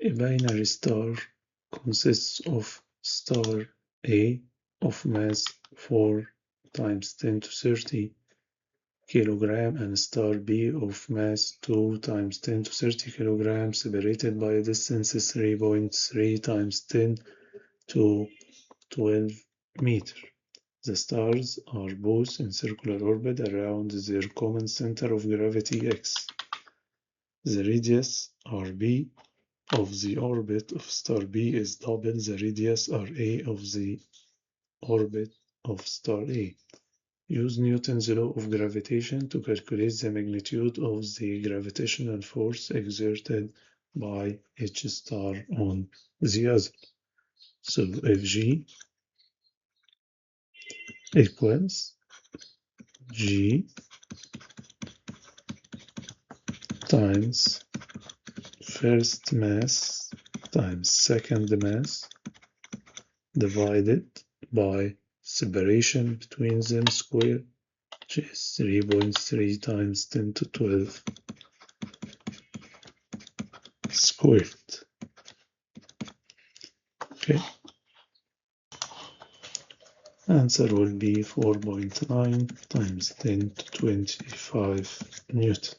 A binary star consists of star A of mass 4 times 10 to 30 kilogram and star B of mass 2 times 10 to 30 kilograms separated by a distance 3.3 times 10 to 12 meters. The stars are both in circular orbit around their common center of gravity x. The radius RB of the orbit of star B is double the radius RA of the orbit of star A. Use Newton's law of gravitation to calculate the magnitude of the gravitational force exerted by each star on the other. So if G equals G times first mass times second mass divided by separation between them squared, which is 3.3 times 10 to 12 squared. Okay. Answer will be 4.9 times 10 to 25 Newton.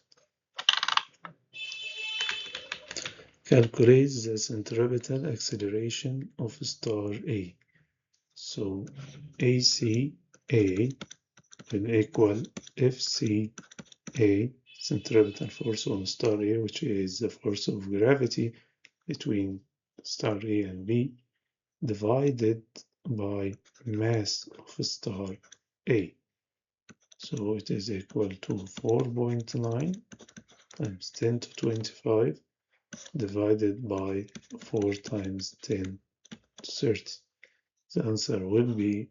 Calculate the centripetal acceleration of star A. So ACA will equal FCA, centripetal force on star A, which is the force of gravity between star A and B, divided by mass of star A. So it is equal to 4.9 times 10 to 25 divided by 4 times 10 to 30. The answer will be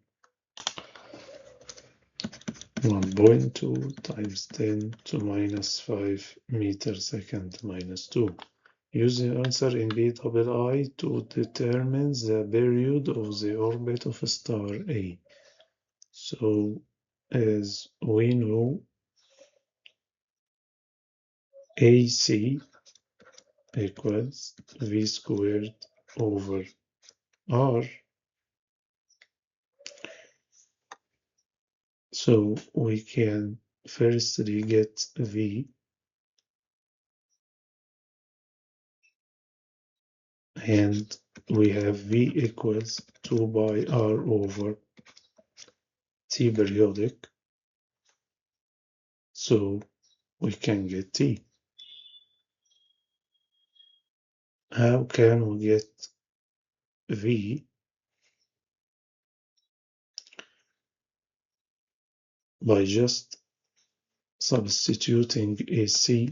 1.2 times 10 to minus 5 meters second minus 2. Use the answer in BII to determine the period of the orbit of star A. So, as we know, AC equals V squared over R. So we can firstly get V, and we have V equals 2 by R over T periodic. So we can get T. How can we get V? By just substituting AC,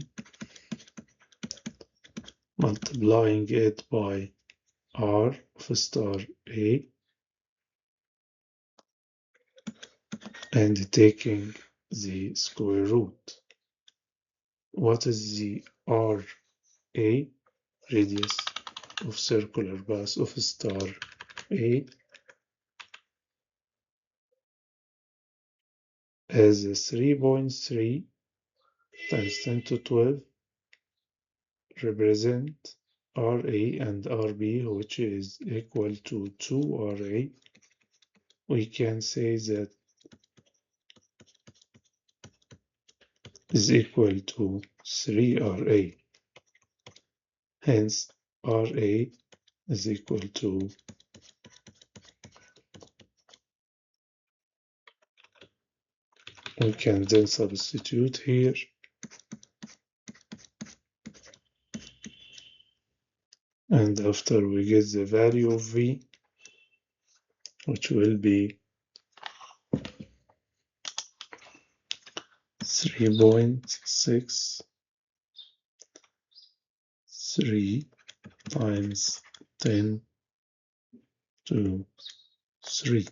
multiplying it by R of star A, and taking the square root. What is the RA? Radius of circular path of star A as 3.3 times 10 to 12 represent RA and RB, which is equal to 2RA. We can say that is equal to 3RA. Hence, RA is equal to we can then substitute here, and after we get the value of V, which will be 3.63 times 10 to 3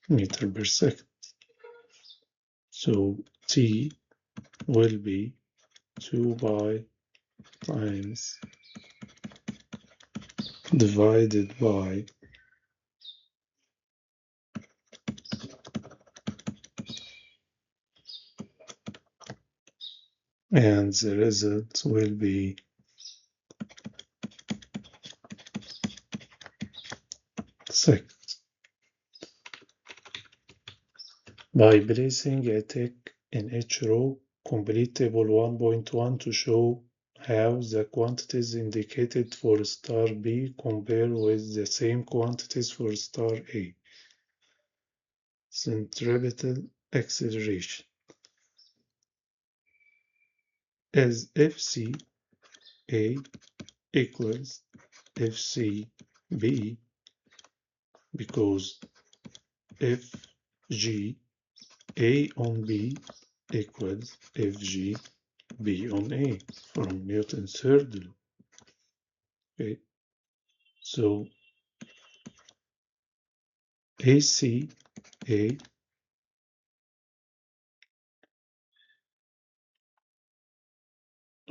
meter per second. So T will be 2 by times divided by and the result will be Second, by placing a tick in each row, complete table 1.1 to show how the quantities indicated for star B compare with the same quantities for star A. Centripetal acceleration as FCA equals FCB because FG A on B equals FG B on A from Newton's third law. Okay, so ACA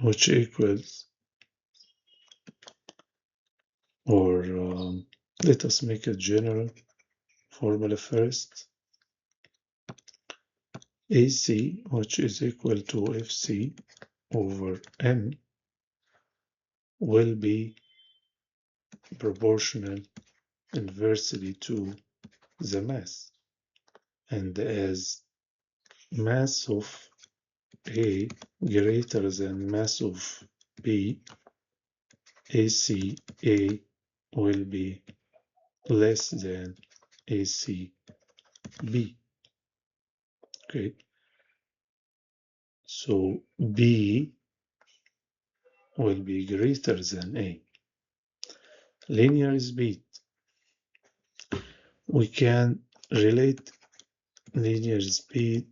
which equals or let us make a general formula first. AC which is equal to FC over M will be proportional inversely to the mass, and as mass of A greater than mass of B, ACA will be less than ACB. Okay, so B will be greater than A. Linear speed. We can relate linear speed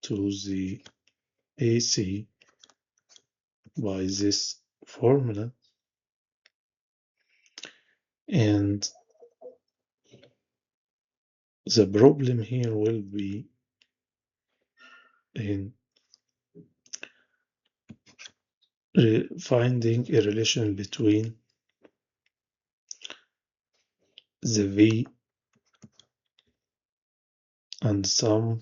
to the AC by this formula, and the problem here will be in finding a relation between the V and some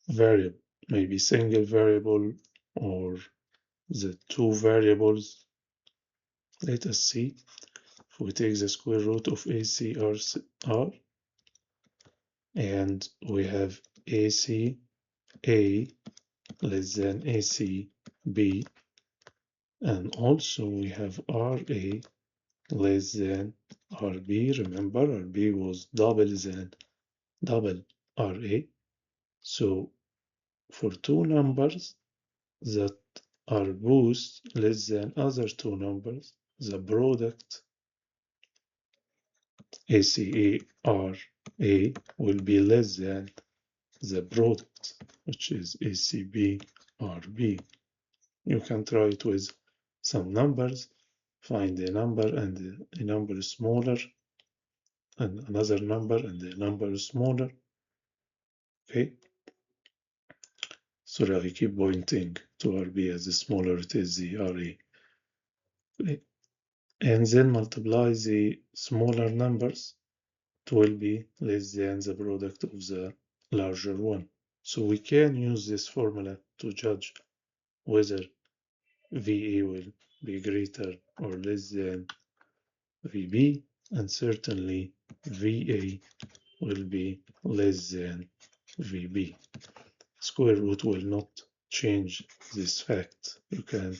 variable, maybe single variable or the two variables. Let us see. If we take the square root of ACR and we have AC A less than AC B, and also we have RA less than RB. Remember, RB was double RA. So for two numbers that are both less than other two numbers, the product ACARA will be less than the product, which is ACBRB. You can try it with some numbers, find a number and a number smaller, and another number and a number smaller. Okay. Sorry, I keep pointing to RB as the smaller it is the RA. Okay. And then multiply the smaller numbers, it will be less than the product of the larger one. So we can use this formula to judge whether VA will be greater or less than VB, and certainly VA will be less than VB. Square root will not change this fact. You can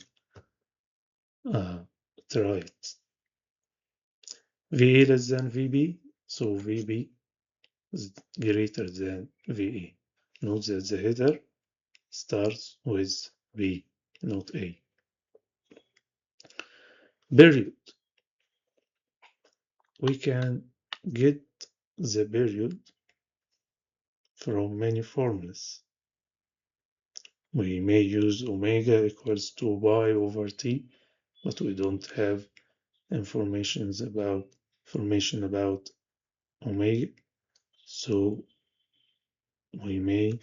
try it. VA less than VB, so VB is greater than VA. Note that the header starts with B, not A. Period. We can get the period from many formulas. We may use omega equals 2 pi over t, but we don't have information about omega, so we may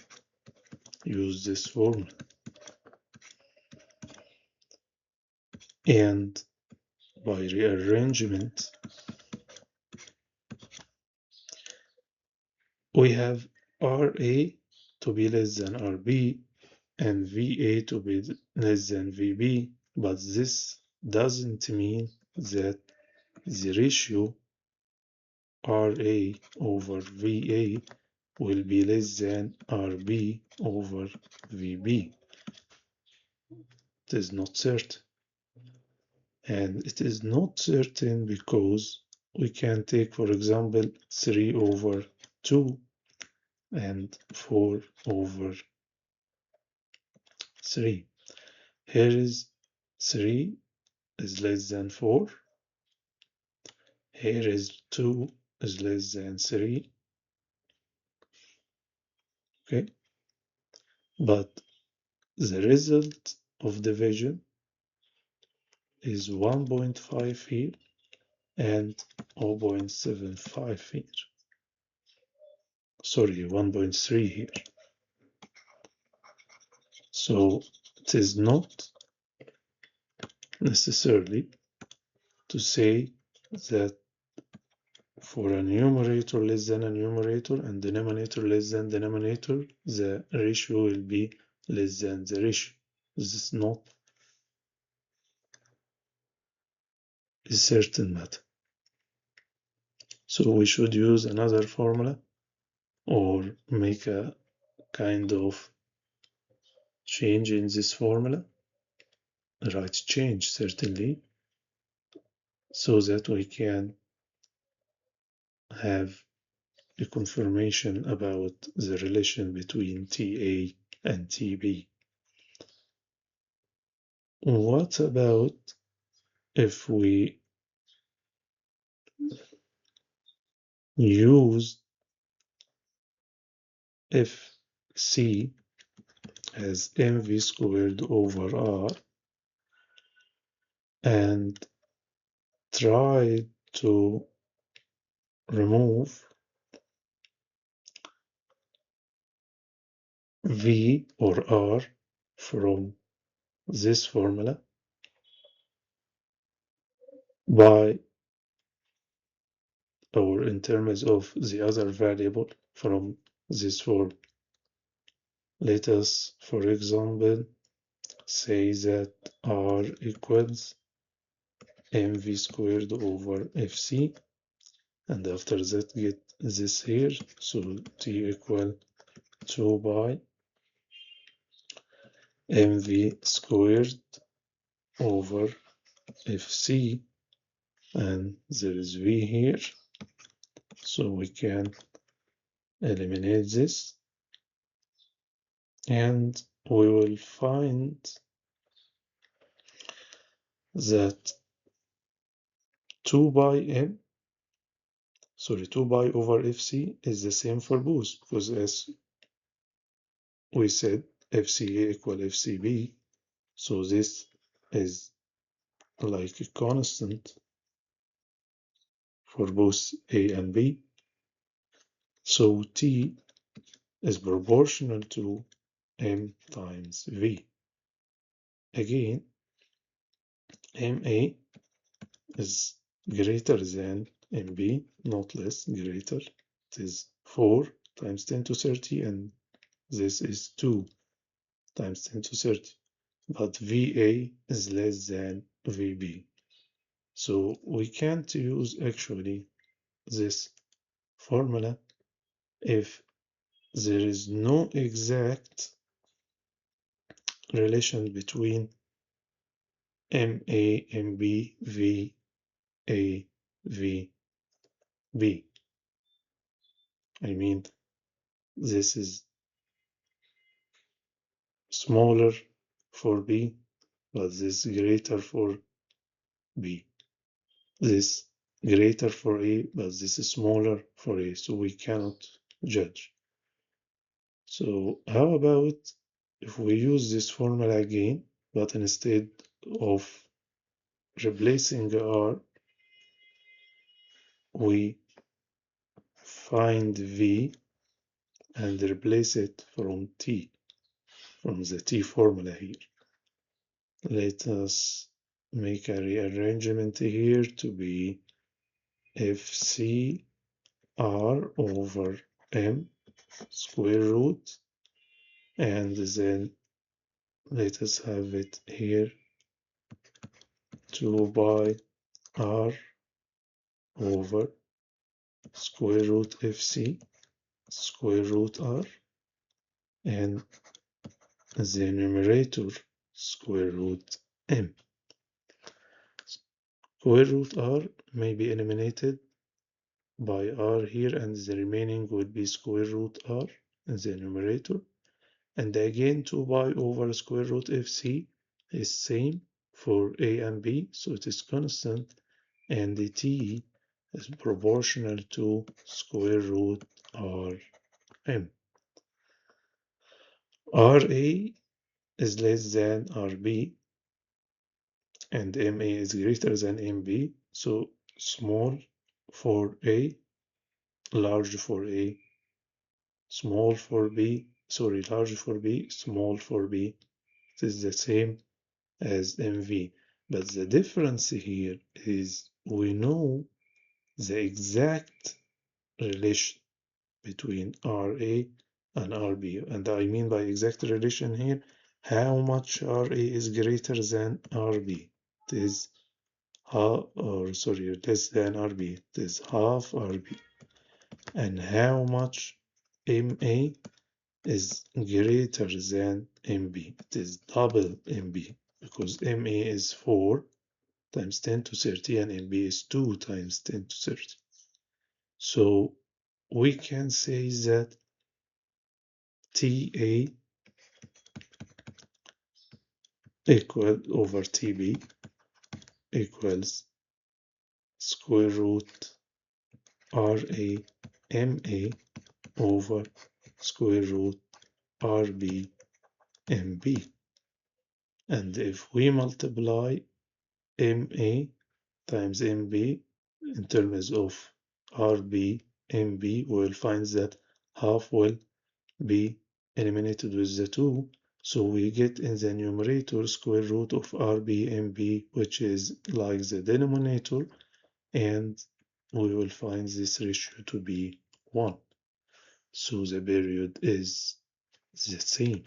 use this formula. And by rearrangement, we have RA to be less than RB and VA to be less than VB, but this doesn't mean that the ratio RA over VA will be less than RB over VB. It is not certain. And it is not certain because we can take, for example, 3 over 2 and 4 over 3. Here is 3 is less than 4. Here is 2 is less than 3. Okay, but the result of division is 1.5 here and 0.75 here. Sorry, 1.3 here. So it is not necessarily to say that for a numerator less than a numerator and denominator less than denominator, the ratio will be less than the ratio. This is not a certain matter. So we should use another formula or make a kind of change in this formula, right change certainly, so that we can have a confirmation about the relation between TA and TB. What about if we use FC as mv squared over r and try to remove v or r from this formula by, or in terms of the other variable from this form. Let us, for example, say that r equals mv squared over fc, and after that get this here, so t equal 2 by mv squared over fc, and there is v here, so we can eliminate this, and we will find that 2 by m, sorry, 2 by over fc is the same for both, because as we said, fca equal fcb, so this is like a constant for both a and b, so t is proportional to m times v. Again, ma is greater than mb, not less, greater. It is 4 times 10 to 30, and this is 2 times 10 to 30. But VA is less than VB. So we can't use actually this formula if there is no exact relation between MA, MB, VA, VB. I mean, this is smaller for B, but this greater for B. This greater for A, but this is smaller for A, so we cannot judge. So how about if we use this formula again, but instead of replacing R, we find V and replace it from T, from the T formula here. Let us make a rearrangement here to be FCR over M square root, and then let us have it here 2 by R over square root FC square root R, and the numerator square root M. Square root R may be eliminated by R here, and the remaining would be square root R in the numerator. And again, 2 pi over square root FC is same for A and B, so it is constant, and the T is proportional to square root Rm. RA is less than RB, and MA is greater than MB, so small for A, large for A, small for B, sorry, large for B, small for B. It is the same as MV. But the difference here is we know the exact relation between RA and RB. And I mean by exact relation here, how much RA is greater than RB. It is half, or sorry, less than RB. It is half RB. And how much MA is greater than MB. It is double MB, because MA is 4 times 10 to 30 and MB is 2 times 10 to 30. So we can say that TA equal over TB equals square root RA MA over square root RB MB. And if we multiply MA times MB in terms of RB MB, we'll find that half will be eliminated with the 2, so we get in the numerator square root of RB MB, which is like the denominator, and we will find this ratio to be 1. So the period is the same.